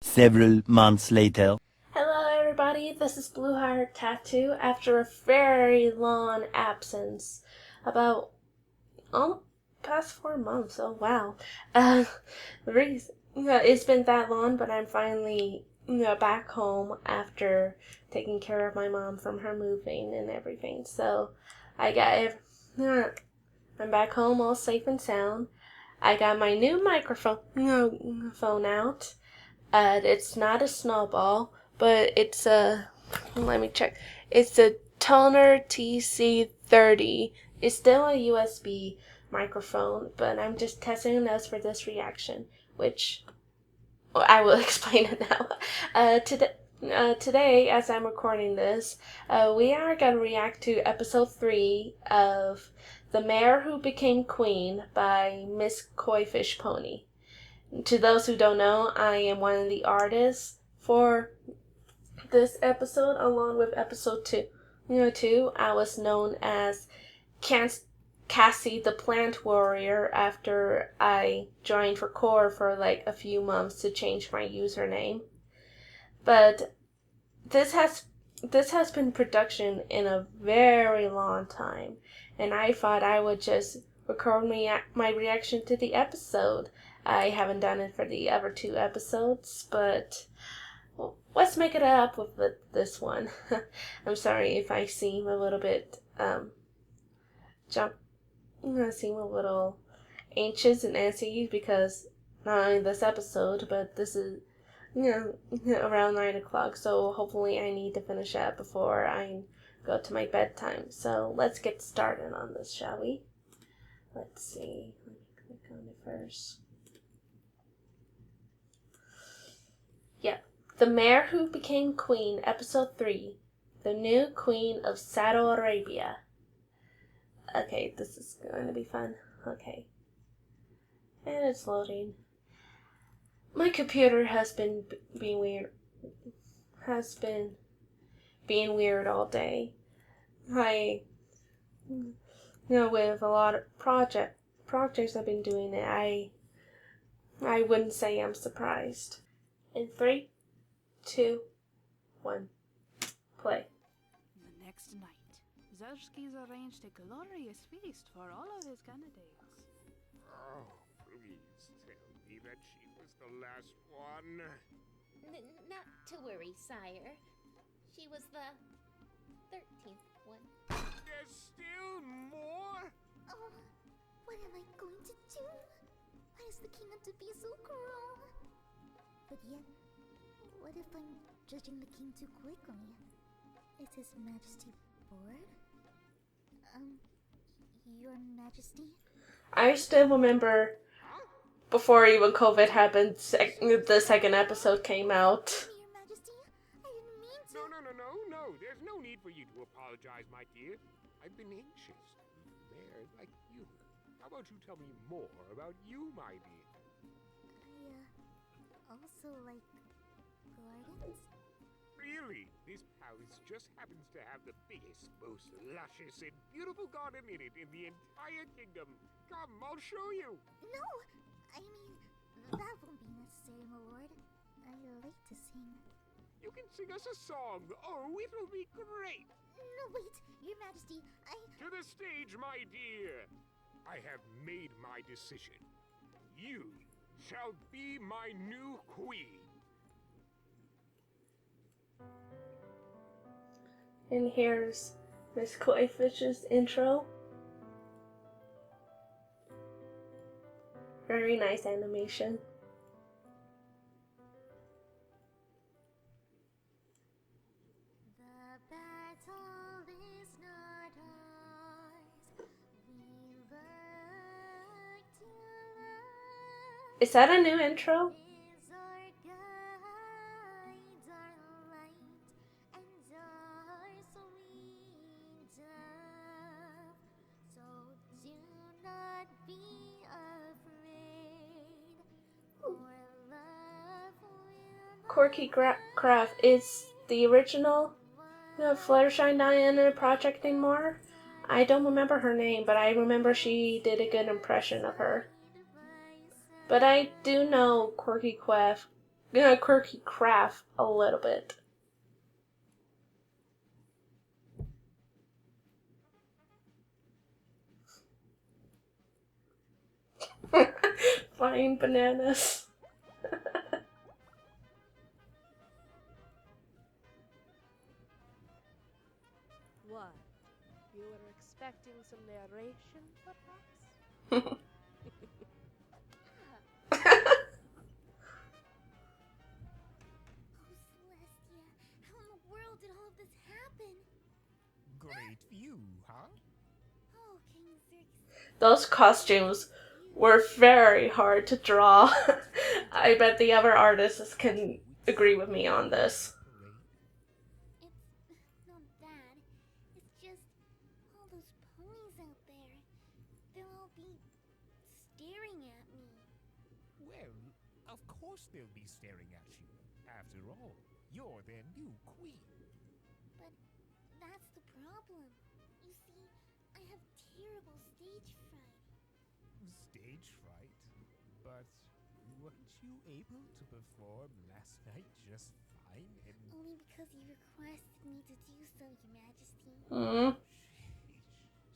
Several months later. Hello everybody, this is Blue Heart Tattoo after a very long absence. About past 4 months, oh wow. It's been that long, but I'm finally back home after taking care of my mom from her moving and everything. So I'm back home all safe and sound. I got my new phone out. It's not a snowball, but it's let me check. It's a Toner TC30. It's still a USB microphone, but I'm just testing those for this reaction, which I will explain it now. Today, as I'm recording this, we are going to react to episode 3 of The Mare Who Became Queen by MissKoiFishPony. To those who don't know, I am one of the artists for this episode, along with episode 2. I was known as Cassie the Plant Warrior after I joined for core for like a few months to change my username. But this has been production in a very long time, and I thought I would just record my reaction to the episode. I haven't done it for the other 2 episodes, but let's make it up with this one. I'm sorry if I seem a little bit seem a little anxious and antsy because not only this episode, but this is around 9 o'clock, so hopefully I need to finish up before I go to my bedtime. So let's get started on this, shall we? Let's see. Let me click on it first. Yeah. The Mare Who Became Queen, Episode 3. The New Queen of Saudi Arabia. Okay, this is going to be fun. Okay. And it's loading. My computer has been being weird. Being weird all day. With a lot of projects I've been doing it, I wouldn't say I'm surprised. In 3, 2, 1, play. The next night, Zelski's arranged a glorious feast for all of his candidates. Oh, please tell me that she was the last one. Not to worry, sire. She was the 13th one. There's still more? Oh, what am I going to do? Why is the king have to be so cruel? But yet, what if I'm judging the king too quickly? Is His Majesty bored? Your Majesty? I still remember before even COVID happened, the second episode came out. Your Majesty, I didn't mean to. No. There's no need for you to apologize, my dear. I've been anxious. They're like you. How about you tell me more about you, my dear? I also like gardens. Really? This palace just happens to have the biggest, most luscious and beautiful garden in it in the entire kingdom. Come, I'll show you. No, I mean, that won't be necessary, my lord. I like to sing. You can sing us a song. Oh, it'll be great. No, wait, Your Majesty, To the stage, my dear. I have made my decision. You shall be my new queen. And here's Miss Koifish's intro. Very nice animation. The battle is not ours. We learn to love. Is that a new intro? Is our guide, our light, and our sweet dove. So do not be afraid, for love will Corky Craft is the original Fluttershy not in the project anymore. I don't remember her name, but I remember she did a good impression of her. But I do know Corky quirky craft a little bit. Flying bananas. What? You were expecting some narration, perhaps? Oh, Celestia, how in the world did all of this happen? Great view, huh? Oh, King Xerxes. Those costumes were very hard to draw. I bet the other artists can agree with me on this. It's not bad. It's just all those ponies out there. They'll all be staring at me. Well, of course they'll be staring at you. After all, you're their new queen. But that's the problem. You see, I have terrible stage fright. Stage fright? But weren't you able to perform last night just fine and... Only because you requested me to do so, Your Majesty. Mm. Sheesh,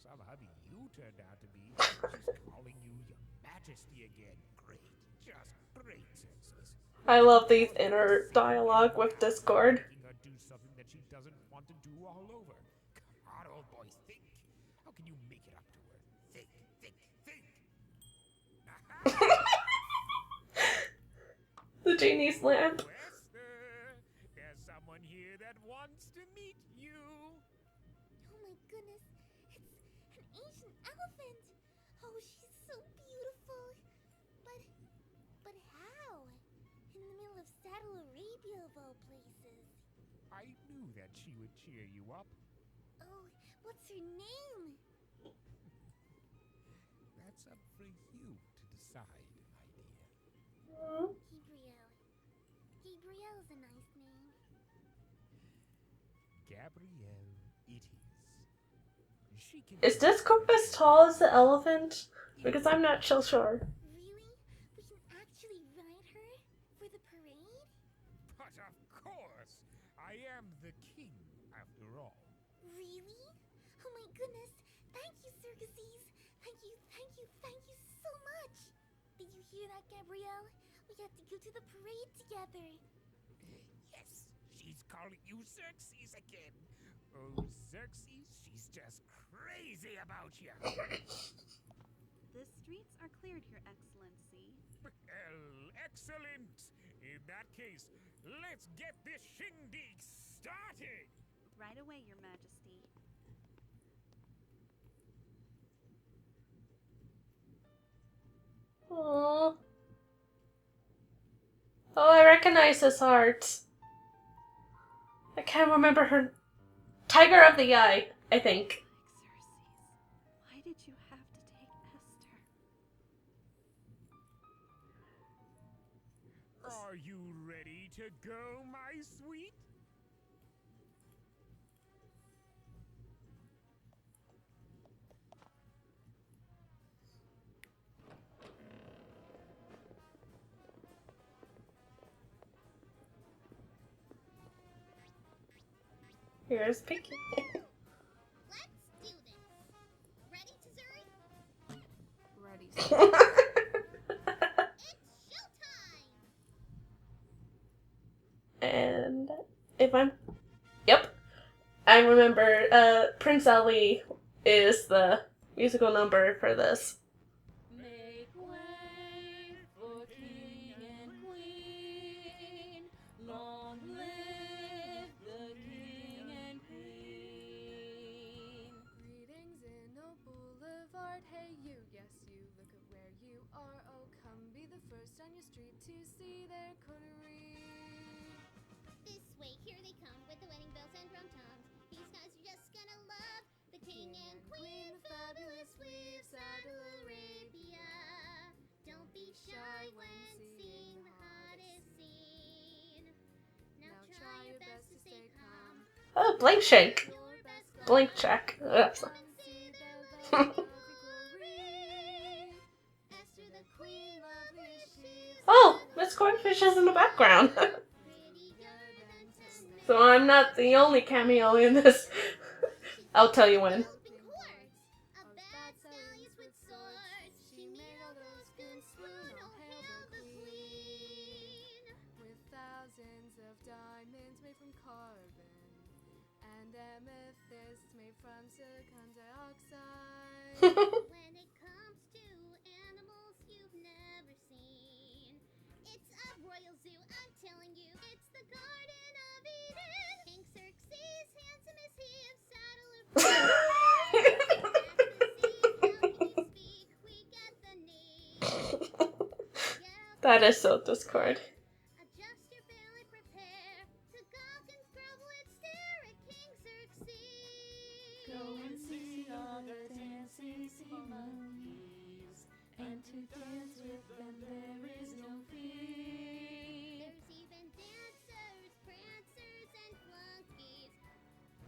some hubby you turned out to be. She's calling you Your Majesty again. Great, just great, Xerxes. I love these inner dialogue with Discord. Making her do something that she doesn't want to do all over. Come on, old boy, think. How can you make it up to her? Think, think, think. The genie's lamp. Esther, there's someone here that wants to meet you. Oh my goodness, it's an ancient elephant. Oh, she's so beautiful. But how? In the middle of Saddle Arabia of all places. I knew that she would cheer you up. Oh, what's her name? That's up for you to decide, my dear. Gabrielle. Gabrielle's a nice name. Gabrielle it is. She can... Is Discord as tall as the elephant? Because I'm not so sure. Really? We can actually ride her? For the parade? But of course! I am the king, after all. Really? Oh my goodness. Thank you, Xerxes. Thank you, thank you, thank you so much. Did you hear that, Gabrielle? We have to go to the parade together. Yes, she's calling you Xerxes again. Oh, Xerxes, she's just crazy about you. The streets are cleared, Your Excellency. Well, excellent. In that case, let's get this shindig started. Right away, Your Majesty. Aww. Oh, I recognize this art. I can't remember her. Tiger of the Eye, I think. Xerxes, why did you have to take Esther? Are you ready to go, my sweet? Here's Pinky. Let's do this. Ready, Tazuri? Ready, It's showtime! And if I'm... Yep. I remember Prince Ali is the musical number for this. Make way for king and queen. Long live the king and queen. Greetings in Old Boulevard. Hey you, yes you, look at where you are. Oh, come be the first on your street to see their coterie. This way, here they come with the wedding bells and rum tums. These guys are just gonna love the king and queen, fabulous waves, Saddle Arabia. Don't be shy when seeing the hottest scene. Now try your best to stay calm. Oh, blank shank. Your best Blank check. Ugh. and see their lovely glory. Esther the queen, lovely she is. Oh, Miss MissKoiFish is in the background. prettier than tomato. So I'm not the only cameo in this. I'll tell you when. Open chords. A bad stallion with swords. She made all those good swoon. Oh, hail the queen. With thousands of diamonds made from carbon and amethyst made from silicon dioxide. When it comes to animals you've never seen, it's a royal zoo, I'm telling you. It's the Garden of Eden. King Xerxes, handsome as he of saddle of speak, we get the name. That is so Discord. Adjust your belly, prepare to gawk and grovel and stare at King Xerxes. Go and see all the dancing sea monkeys, and to dance with them there is no fear. There's even dancers, prancers, and flunkies.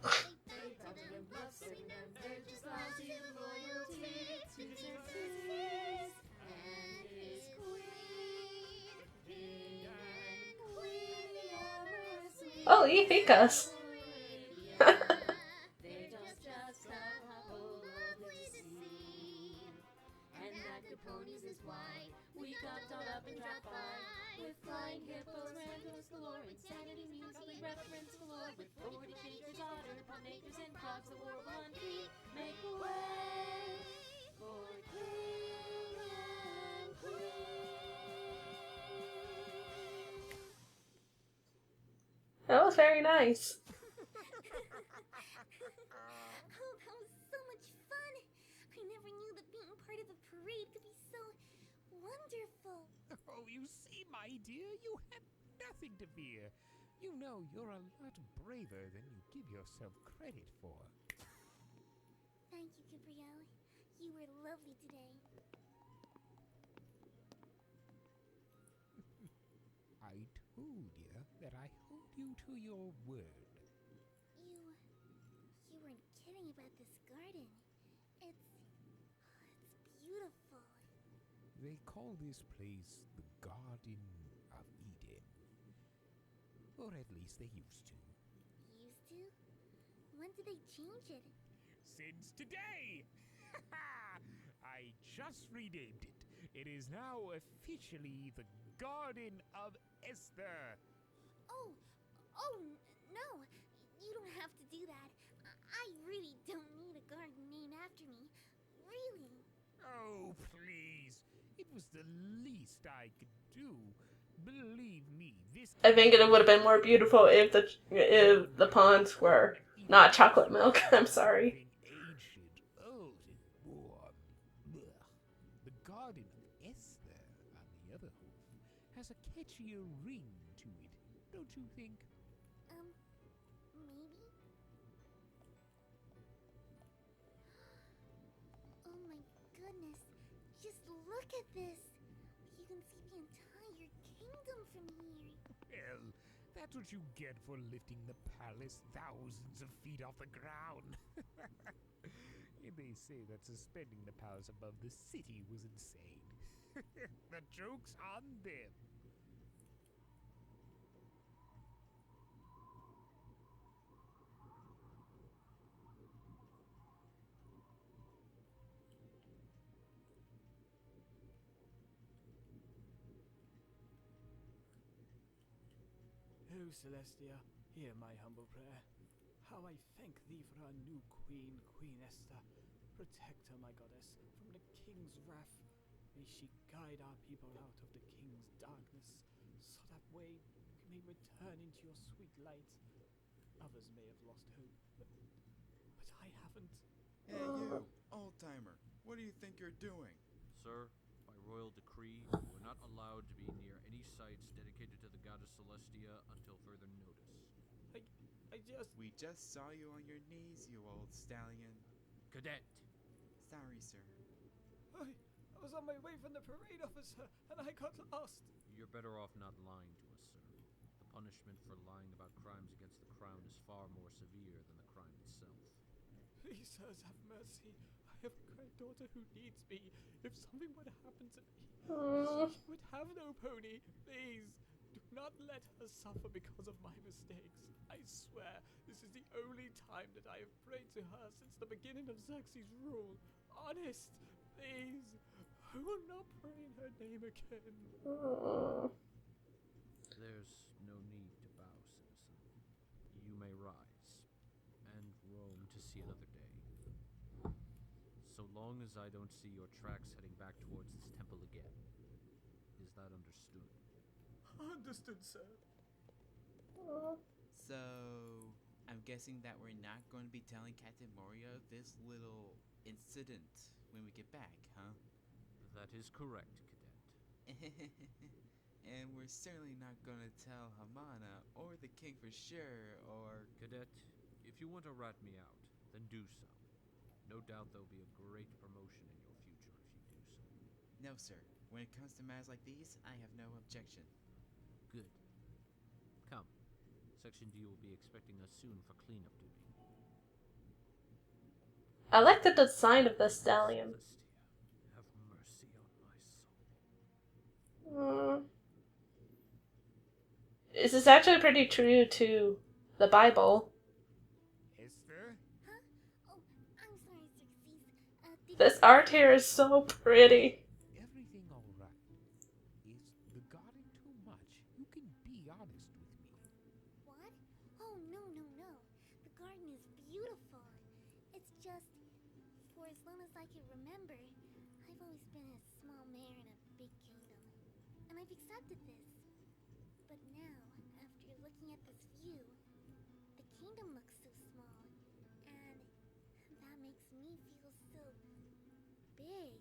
They bow to them, busting them, they're just lousy loyalty to Xerxes and his queen. King and queen, the amorous sweet Oh, you think us. Arabia. They're just how lovely to see. And that good ponies is why we got caught up and dropped by with flying hippos, randos galore, insanity musically reference galore, with 40 shakers, otter, pond makers, and frogs that warble on tree. Make way for king and queen. That was very nice. Oh, that was so much fun! I never knew that being part of a parade could be so wonderful. Oh, you see, my dear, you have nothing to fear. You know you're a lot braver than you give yourself credit for. Thank you, Gabrielle. You were lovely today. I told you that I hold you to your word. You weren't kidding about this garden. It's beautiful. They call this place the Garden of Eden. Or at least they used to. Used to? When did they change it? Since today! I just renamed it. It is now officially the Garden of Esther. Oh, no. You don't have to do that. I really don't need a garden named after me. Really. Oh, please. It was the least I could do. Believe me, this... I think it would have been more beautiful if the ponds were not chocolate milk. I'm sorry. Ancient, old, and warm. Ugh. The Garden of Esther, on the other hand, has a catchier ring to it, don't you think? Maybe? Oh my goodness. Just look at this. You can see the entire kingdom from here. Well, that's what you get for lifting the palace thousands of feet off the ground. They say that suspending the palace above the city was insane. The joke's on them. O Celestia, hear my humble prayer. How I thank thee for our new queen, Queen Esther. Protect her, my goddess, from the king's wrath. May she guide our people out of the king's darkness, so that way we may return into your sweet light. Others may have lost hope, but I haven't. Hey you, old-timer, what do you think you're doing? Sir, by royal decree, you are not allowed to be near any sites dedicated to the goddess Celestia until further notice. We just saw you on your knees, you old stallion. Cadet! Sorry, sir. I was on my way from the parade officer, and I got lost. You're better off not lying to us, sir. The punishment for lying about crimes against the crown is far more severe than the crime itself. Please, sirs, have mercy. I I have a granddaughter who needs me. If something were to happen to me, she would have no pony. Please, do not let her suffer because of my mistakes. I swear, this is the only time that I have prayed to her since the beginning of Xerxes' rule. Honest, please. I will not pray in her name again. There's no need to bow, citizen. You may rise, and roam to see another day. So long as I don't see your tracks heading back towards this temple again. Is that understood? Understood, sir. So, I'm guessing that we're not going to be telling Captain Morio this little incident when we get back, huh? That is correct, Cadet. And we're certainly not going to tell Hamana or the king for sure, or... Cadet, if you want to rat me out, then do so. No doubt there'll be a great promotion in your future if you do so. No, sir. When it comes to matters like these, I have no objection. Good. Come. Section D will be expecting us soon for cleanup duty. I like the design of the stallion. Celestia, have mercy on my soul. This is actually pretty true to the Bible. Esther? Huh? Oh, I'm sorry, Xerxes. This art here is so pretty. Everything all right? Is the garden too much? You can be honest with me. What? Oh, no. The garden is beautiful. It's just, for as long as I can remember, I've always been a small mayor in a big kingdom. And I've accepted this. But now, after looking at this view, the kingdom looks so small. And that makes me feel so big.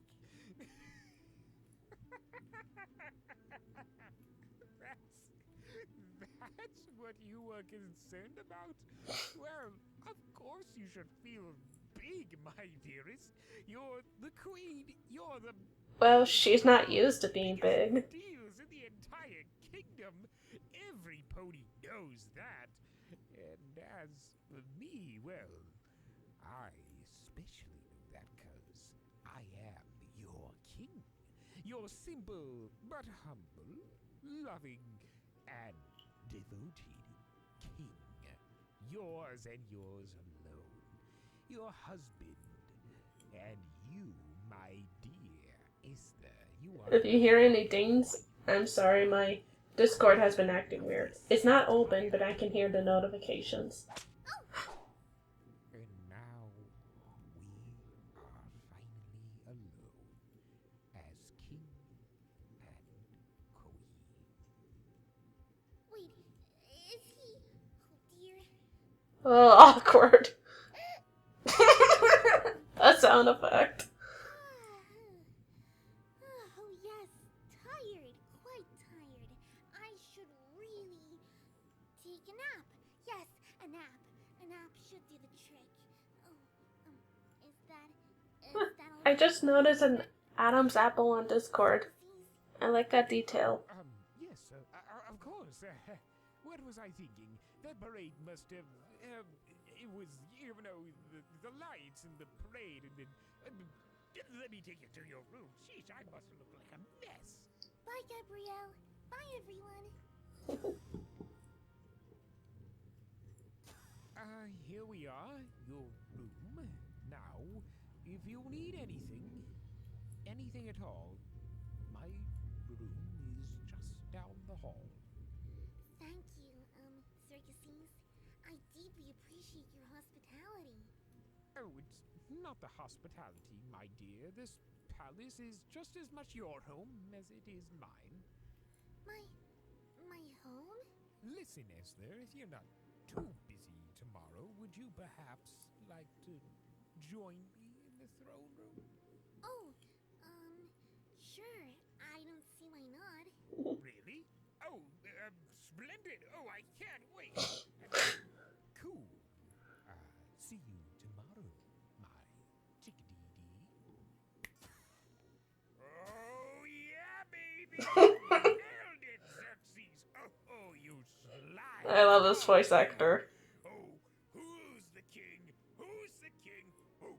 That's what you were concerned about? Well, of course you should feel big, my dearest. You're the queen. You're the... Well, she's not used to being big. Deals in the entire kingdom. Every pony knows that. And as for me, well, I especially know that because I am your king. Your simple but humble, loving, and devoted king. Yours and yours alone. Your husband and you, my dear Esther. You are... If you hear any dings, I'm sorry, my Discord has been acting weird. It's not open, but I can hear the notifications. And now we are finally alone as king and queen. Wait, is he... Oh dear. Oh, awkward. A sound effect. Oh yes, tired, quite tired. I should really take a nap. Yes, a nap. A nap should do the trick. Oh, is that all? I just noticed an Adam's apple on Discord. I like that detail. Yes, of course. What was I thinking? That parade must have, it was, you know, the lights and the parade and then, let me take you to your room. Sheesh, I must look like a mess. Bye, Gabrielle. Bye, everyone. Here we are, your room. Now, if you need anything at all, my room is just down the hall. Thank you, Xerxes. I deeply appreciate your hospitality. Oh, it's not the hospitality, my dear. This palace is just as much your home as it is mine. My home? Listen, Esther, if you're not too busy tomorrow, would you perhaps like to join me in the throne room? Oh, sure. I don't see why not. Really? Oh, splendid. Oh, I can't wait. Cool. See you tomorrow, my chickadee. Oh, yeah, baby. Nailed it, Xerxes. Oh, you sly. I love this voice actor. Oh, who's the king? Who's the king? Oh,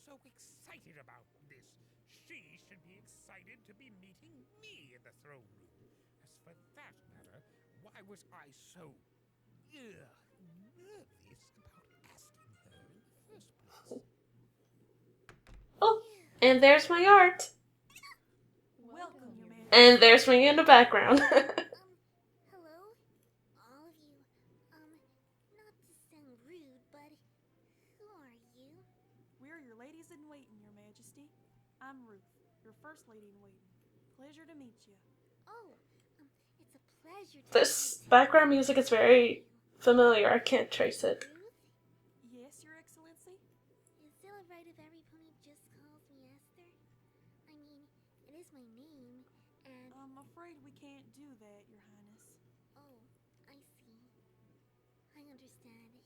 so excited about this? She should be excited to be meeting me in the throne room. As for that matter, why was I so nervous about asking her in the first place? Oh, and there's my art. Welcome, Your Majesty. And there's me in the background. Hello? All of you. Not to sound rude, but who are you? We're your ladies in waiting, Your Majesty. I'm Ruth, your first lady in waiting. Pleasure to meet you. Oh, it's a pleasure to This meet you. background music is very familiar. I can't trace it. Ruth? Yes, Your Excellency? Is it alright if every pony just calls me Esther? I mean, it is my name, and... I'm afraid we can't do that, Your Highness. Oh, I see. I understand.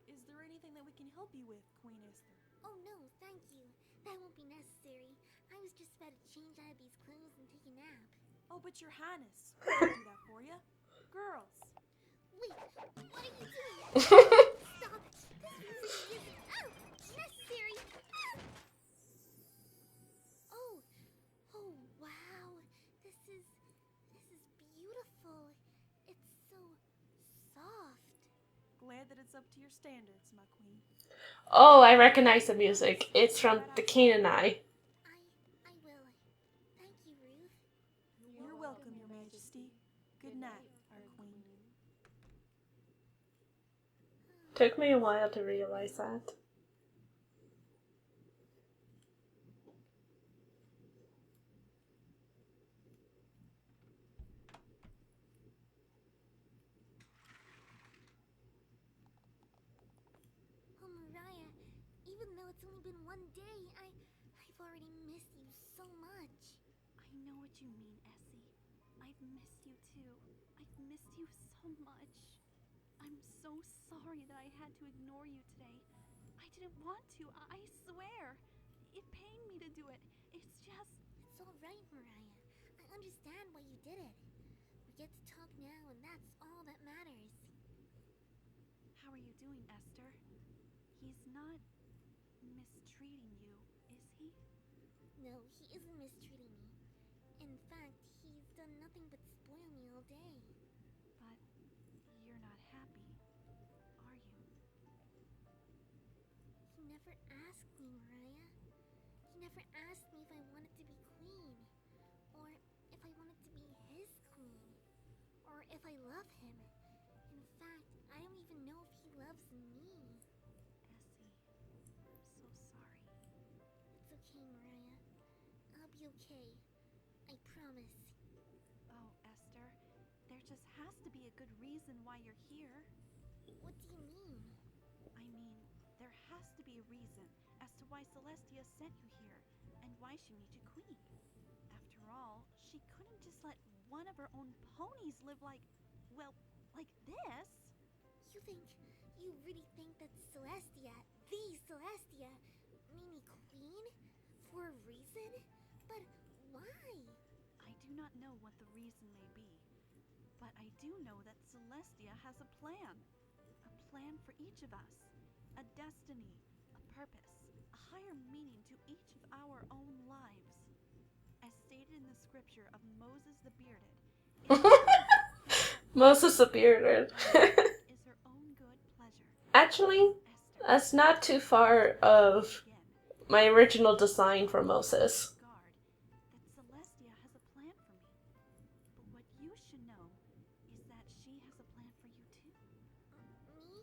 Is there anything that we can help you with, Queen Esther? Oh no, thank you. That won't be necessary. I was just about to change out of these clothes and take a nap. Oh, but Your Highness, we can do that for you. Girls. Wait, what are you doing? Stop! This really isn't necessary. Oh, wow. This is beautiful. It's so soft. Glad that it's up to your standards, my queen. Oh, I recognize the music. It's from The King and I. I will. Thank you, Ruth. You're welcome, Your Majesty. Good night, our queen. Took me a while to realize that. Oh, Mariah, even though it's only been one day, I've already missed you so much. I know what you mean, Essie. I've missed you too. I've missed you so much. I'm so sorry that I had to ignore you today. I didn't want to, I swear. It pained me to do it. It's just... It's alright, Mariah. I understand why you did it. We get to talk now, and that's all that matters. How are you doing, Esther? He's not mistreating you, is he? No, he isn't mistreating me. In fact, he's done nothing but spoil me all day. But you're not happy, are you? He never asked me, Mariah. He never asked me if I wanted to be queen. Or if I wanted to be his queen. Or if I love him. In fact, I don't even know if he loves me. Essie, I'm so sorry. It's okay, Mariah. I'll be okay. I promise. Oh, Esther, there just has to be a good reason why you're here. What do you mean? I mean, there has to be a reason as to why Celestia sent you here and why she made you queen. After all, she couldn't just let one of her own ponies live like, well, like this. You really think that Celestia, the Celestia, made me queen? For a reason? But why? I do not know what the reason may be, but I do know that Celestia has a plan for each of us, a destiny, a purpose, a higher meaning to each of our own lives. As stated in the scripture of Moses the Bearded, Moses the Bearded. is her own good pleasure. Actually, that's not too far of my original design for Moses. That Celestia has a plan for me. But what you should know is that she has a plan for you too. Me?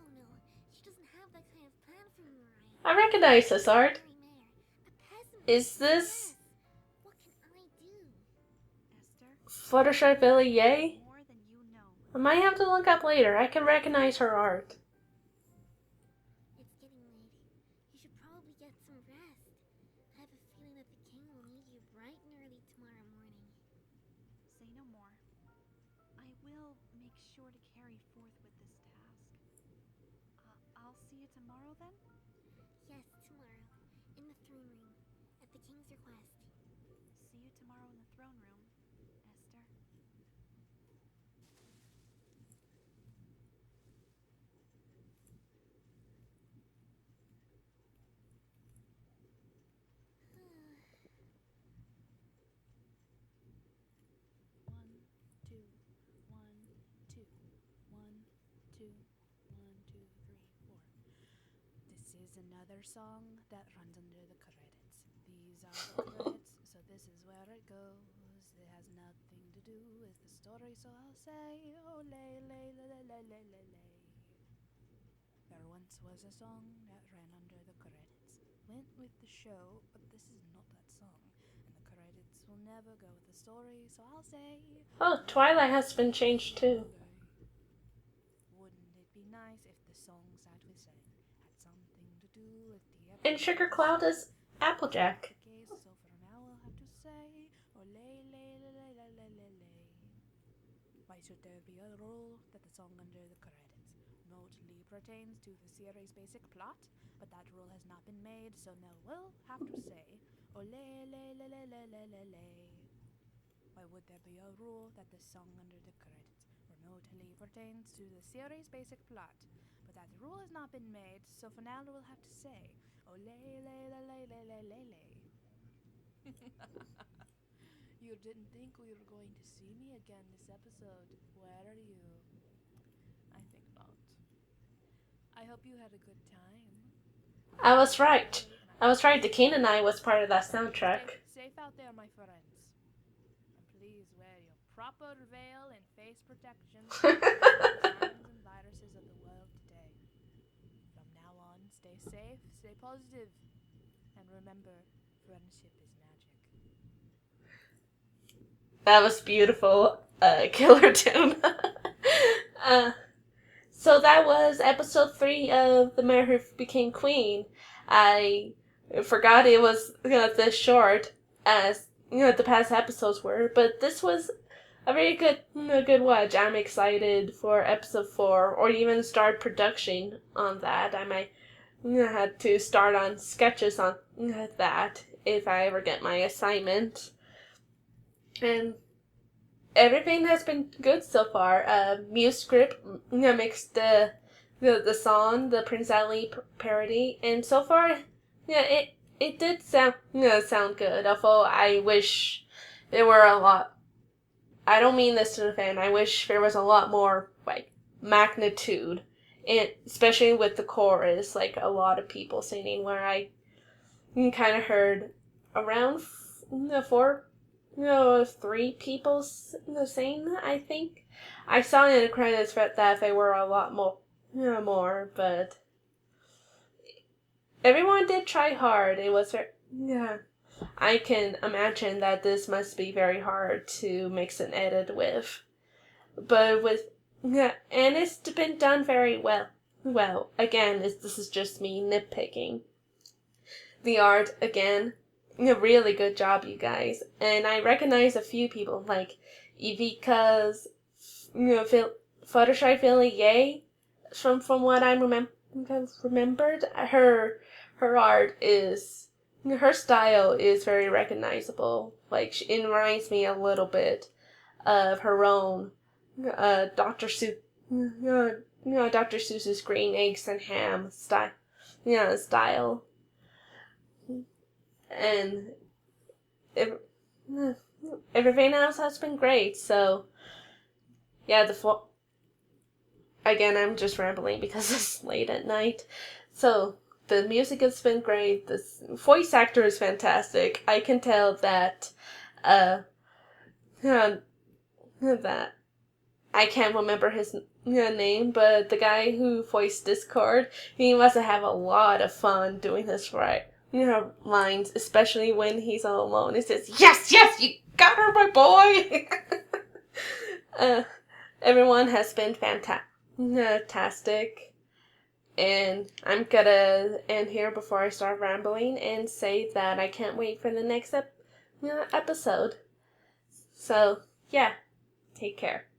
Oh no, she doesn't have that kind of plan for me, Mariah. I recognize this art. Is this What can I do? Esther, Fluttercord Billy Yay? more than you know. I might have to look up later. I can recognize her art. It's getting late. You should probably get some rest. I have a feeling that the king will need you bright and early tomorrow morning. Say no more. I will make sure to carry forth with this task. I'll see you tomorrow then? Yes, tomorrow. In the throne room. At the king's request. See you tomorrow in the throne room, Esther. is another song that runs under the credits. These are the credits, so this is where it goes. It has nothing to do with the story, so I'll say, oh, lay, lay, lay, lay, lay, lay, lay, lay. There once was a song that ran under the credits. Went with the show, but this is not that song. And the credits will never go with the story, so I'll say... Oh, Twilight has been changed too. Wouldn't it be nice if the songs that we sang had something to do with the And Sugar Cloud is Applejack. Okay, so for now I'll have to say, oh, lay, lay, lay, lay, lay, lay, lay, lay. Why should there be a rule that the song under the credits remotely pertains to the series' basic plot? But that rule has not been made, so now we'll have to say, oh, lay, lay, lay, lay, lay, lay, lay, lay. Why would there be a rule that the song under the credits remotely pertains to the series' basic plot? But that rule has not been made, so for now we'll have to say, oh, lay, lay, lay, lay, lay, lay, lay, lay. You didn't think we were going to see me again this episode. Where are you? I think not. I hope you had a good time. I was right. The King and I was part of that soundtrack. Safe out there, my friends. And please wear your proper veil and face protection from the germs and viruses of the world today. From now on, stay safe, stay positive, and remember, friendship is magic. That was beautiful, killer tune. So that was episode 3 of The Mare Who Became Queen. I forgot it was this short as the past episodes were, but this was a very good watch. I'm excited for episode 4, or even start production on that. I might have to start on sketches on that if I ever get my assignment. And everything has been good so far. MissKoiFishPony mixed the song, the Prince Ali parody, and so far, it did sound good. Although I wish there were a lot. I don't mean this to the fan. I wish there was a lot more like magnitude, and especially with the chorus, like a lot of people singing. Where I kind of heard around 3 people sing, I think. I saw in the credits that they were a lot more, but everyone did try hard. It was I can imagine that this must be very hard to mix and edit with. But and it's been done very well. Well, again, this is just me nitpicking. The art, again, really good job, you guys. And I recognize a few people, like Evika's, Fluttershy Philly Yay, from what I remembered. Her art is, her style is very recognizable. Like, it reminds me a little bit of her own Dr. Seuss's Green Eggs and Ham style. And everything else has been great. So, yeah, again, I'm just rambling because it's late at night. So, the music has been great. The voice actor is fantastic. I can tell that, that I can't remember his name, but the guy who voiced Discord, he must have a lot of fun doing this lines, especially when he's all alone. It says, yes, you got her, my boy! Everyone has been fantastic. And I'm gonna end here before I start rambling and say that I can't wait for the next episode. So, yeah, take care.